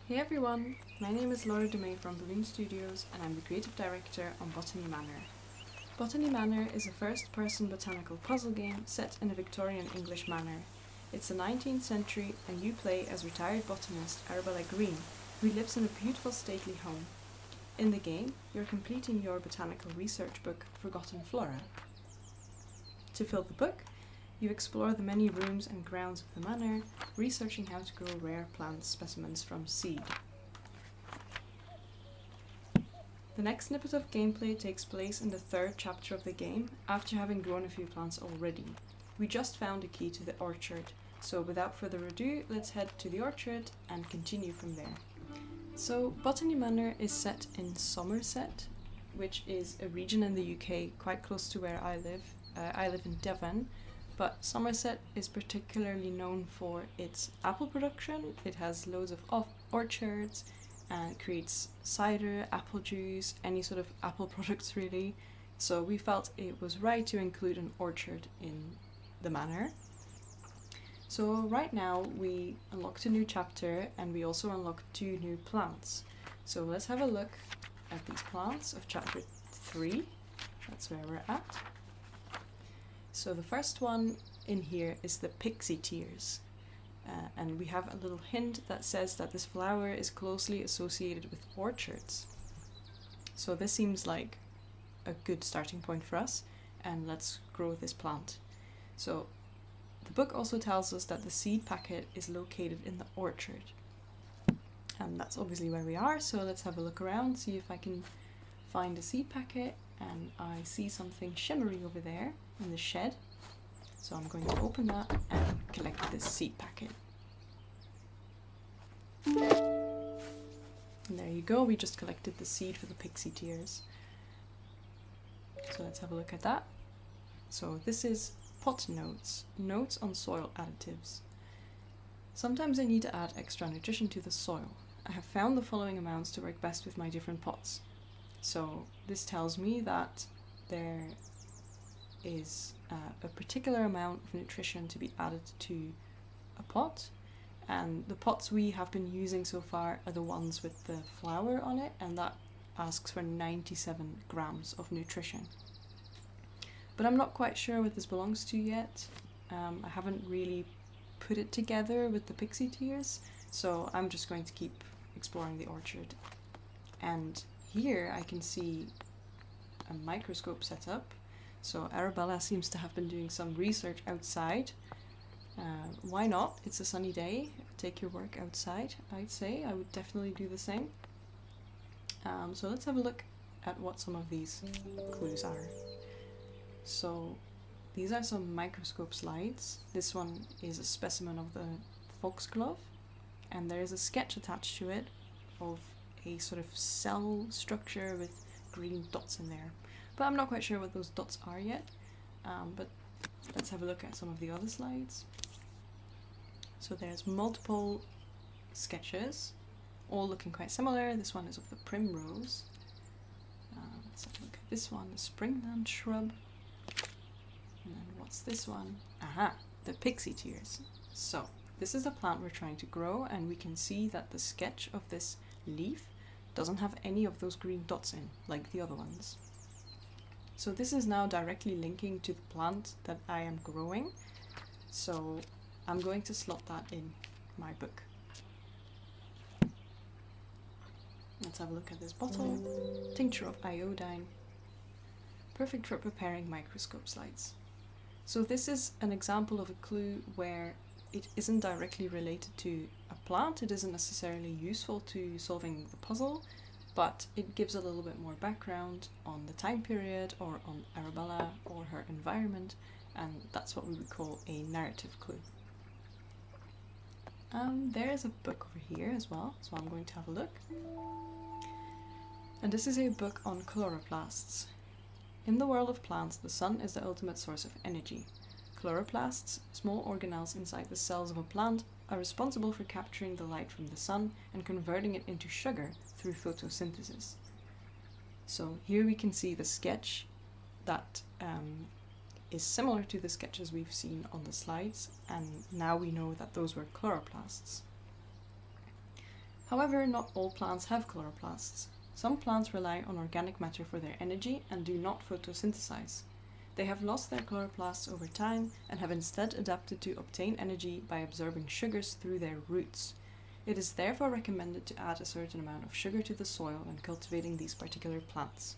Hey everyone, my name is Laura Dumay from Balloon Studios and I'm the creative director on Botany Manor. Botany Manor is a first-person botanical puzzle game set in a Victorian English manor. It's the 19th century and you play as retired botanist Arabella Greene, who lives in a beautiful stately home. In the game, you're completing your botanical research book, Forgotten Flora. To fill the book, you explore the many rooms and grounds of the manor, researching how to grow rare plant specimens from seed. The next snippet of gameplay takes place in the third chapter of the game, after having grown a few plants already. We just found a key to the orchard, so without further ado, let's head to the orchard and continue from there. So, Botany Manor is set in Somerset, which is a region in the UK quite close to where I live. I live in Devon. But Somerset is particularly known for its apple production. It has loads of orchards and creates cider, apple juice, any sort of apple products really. So we felt it was right to include an orchard in the manor. So right now we unlocked a new chapter and we also unlocked 2 new plants. So let's have a look at these plants of chapter 3. That's where we're at. So the first one in here is the Pixie Tears, and we have a little hint that says that this flower is closely associated with orchards. So this seems like a good starting point for us, and let's grow this plant. So the book also tells us that the seed packet is located in the orchard, and that's obviously where we are. So let's have a look around, see if I can find a seed packet, and I see something shimmery over there in the shed, so I'm going to open that and collect this seed packet. And there you go, we just collected the seed for the Pixie Tears. So let's have a look at that. So this is pot notes, notes on soil additives. Sometimes I need to add extra nutrition to the soil. I have found the following amounts to work best with my different pots. So this tells me that there is a particular amount of nutrition to be added to a pot, and the pots we have been using so far are the ones with the flower on it, and that asks for 97 grams of nutrition. But I'm not quite sure what this belongs to yet. I haven't really put it together with the Pixie Tears, so I'm just going to keep exploring the orchard. And here I can see a microscope set up. So Arabella seems to have been doing some research outside. Why not? It's a sunny day. Take your work outside, I'd say. I would definitely do the same. So let's have a look at what some of these clues are. So these are some microscope slides. This one is a specimen of the foxglove, and there is a sketch attached to it of a sort of cell structure with green dots in there. But I'm not quite sure what those dots are yet, but let's have a look at some of the other slides. So there's multiple sketches, all looking quite similar. This one is of the primrose. Let's have a look at this one, the springland shrub. And then what's this one? Aha, the Pixie Tears. So this is the plant we're trying to grow, and we can see that the sketch of this leaf doesn't have any of those green dots in, like the other ones. So this is now directly linking to the plant that I am growing, so I'm going to slot that in my book. Let's have a look at this bottle. Tincture of iodine. Perfect for preparing microscope slides. So this is an example of a clue where it isn't directly related to a plant, it isn't necessarily useful to solving the puzzle, but it gives a little bit more background on the time period or on Arabella or her environment, and that's what we would call a narrative clue. There is a book over here as well, so I'm going to have a look. And this is a book on chloroplasts. In the world of plants, the sun is the ultimate source of energy. Chloroplasts, small organelles inside the cells of a plant, are responsible for capturing the light from the sun and converting it into sugar through photosynthesis. So here we can see the sketch that is similar to the sketches we've seen on the slides, and now we know that those were chloroplasts. However, not all plants have chloroplasts. Some plants rely on organic matter for their energy and do not photosynthesize. They have lost their chloroplasts over time and have instead adapted to obtain energy by absorbing sugars through their roots. It is therefore recommended to add a certain amount of sugar to the soil when cultivating these particular plants.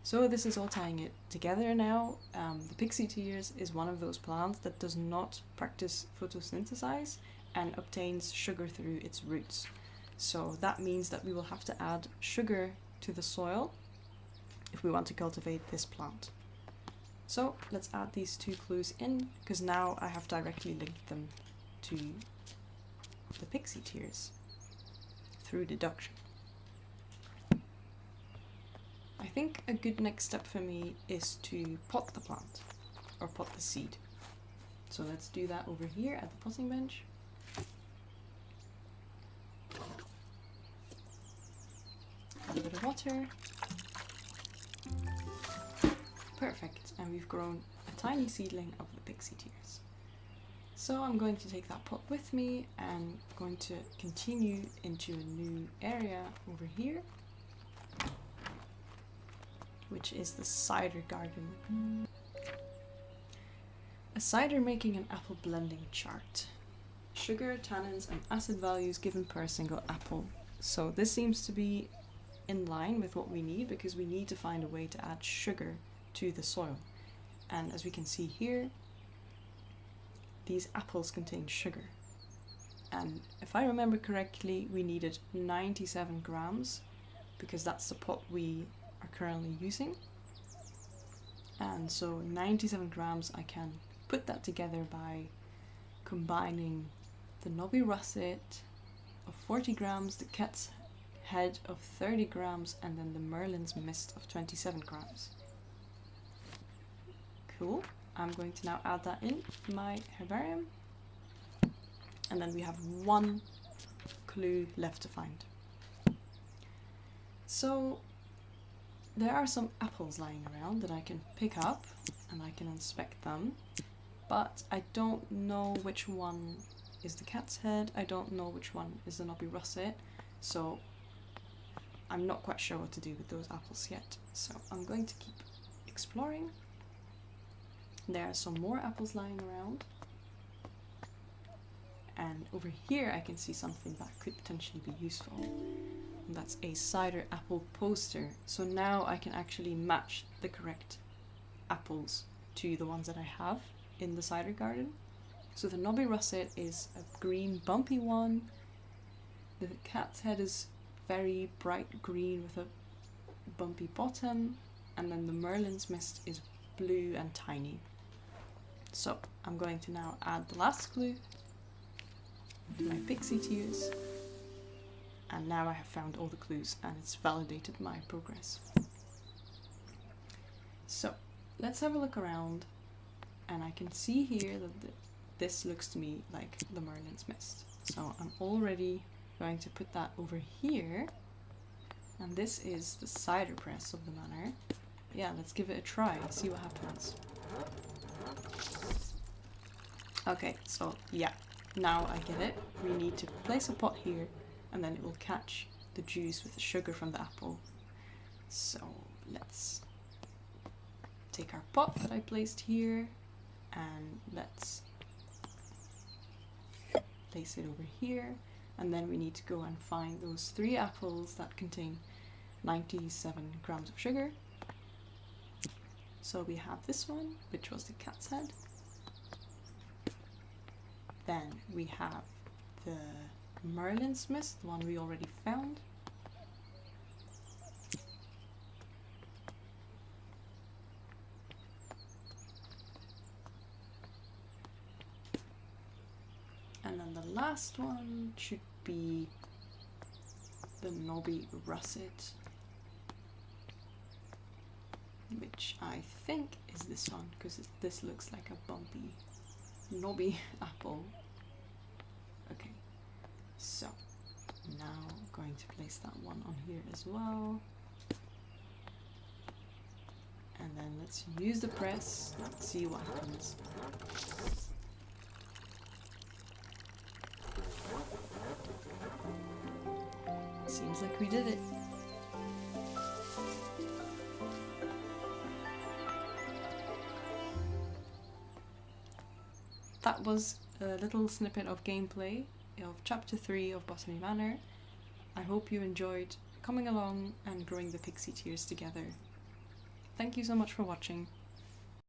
So this is all tying it together now. The Pixie Tears is one of those plants that does not practice photosynthesize and obtains sugar through its roots. So that means that we will have to add sugar to the soil if we want to cultivate this plant. So let's add these two clues in, because now I have directly linked them to the Pixie Tears through deduction. I think a good next step for me is to pot the plant, or pot the seed. So let's do that over here at the potting bench. Add a bit of water. Perfect, and we've grown a tiny seedling of the Pixie Tears. So I'm going to take that pot with me and going to continue into a new area over here, which is the Cider Garden. A cider making and apple blending chart. Sugar, tannins and acid values given per single apple. So this seems to be in line with what we need, because we need to find a way to add sugar to the soil. And as we can see here, these apples contain sugar. And if I remember correctly, we needed 97 grams, because that's the pot we are currently using. And so 97 grams, I can put that together by combining the knobby russet of 40 grams, the cat's head of 30 grams, and then the Merlin's mist of 27 grams. Cool. I'm going to now add that in my herbarium. And then we have one clue left to find. So there are some apples lying around that I can pick up and I can inspect them, but I don't know which one is the cat's head, I don't know which one is the knobby russet, so I'm not quite sure what to do with those apples yet. So I'm going to keep exploring. There are some more apples lying around. And over here I can see something that could potentially be useful. And that's a cider apple poster. So now I can actually match the correct apples to the ones that I have in the cider garden. So the knobby russet is a green bumpy one. The cat's head is very bright green with a bumpy bottom. And then the Merlin's mist is blue and tiny. So I'm going to now add the last clue to my Pixie Tears, and now I have found all the clues and it's validated my progress. So let's have a look around, and I can see here that this looks to me like the Merlin's mist. So I'm already going to put that over here, and this is the Cider Press of the manor. Yeah, let's give it a try, see what happens. Okay, so yeah, now I get it. We need to place a pot here, and then it will catch the juice with the sugar from the apple. So let's take our pot that I placed here, and let's place it over here. And then we need to go and find those 3 apples that contain 97 grams of sugar. So we have this one, which was the cat's head. Then we have the Merlin's mist, the one we already found. And then the last one should be the knobby russet, which I think is this one, because this looks like a bumpy knobby apple. Okay, so now I'm going to place that one on here as well. And then let's use the press, let's see what happens. Seems like we did it. That was a little snippet of gameplay of Chapter 3 of Botany Manor. I hope you enjoyed coming along and growing the Pixie Tears together. Thank you so much for watching.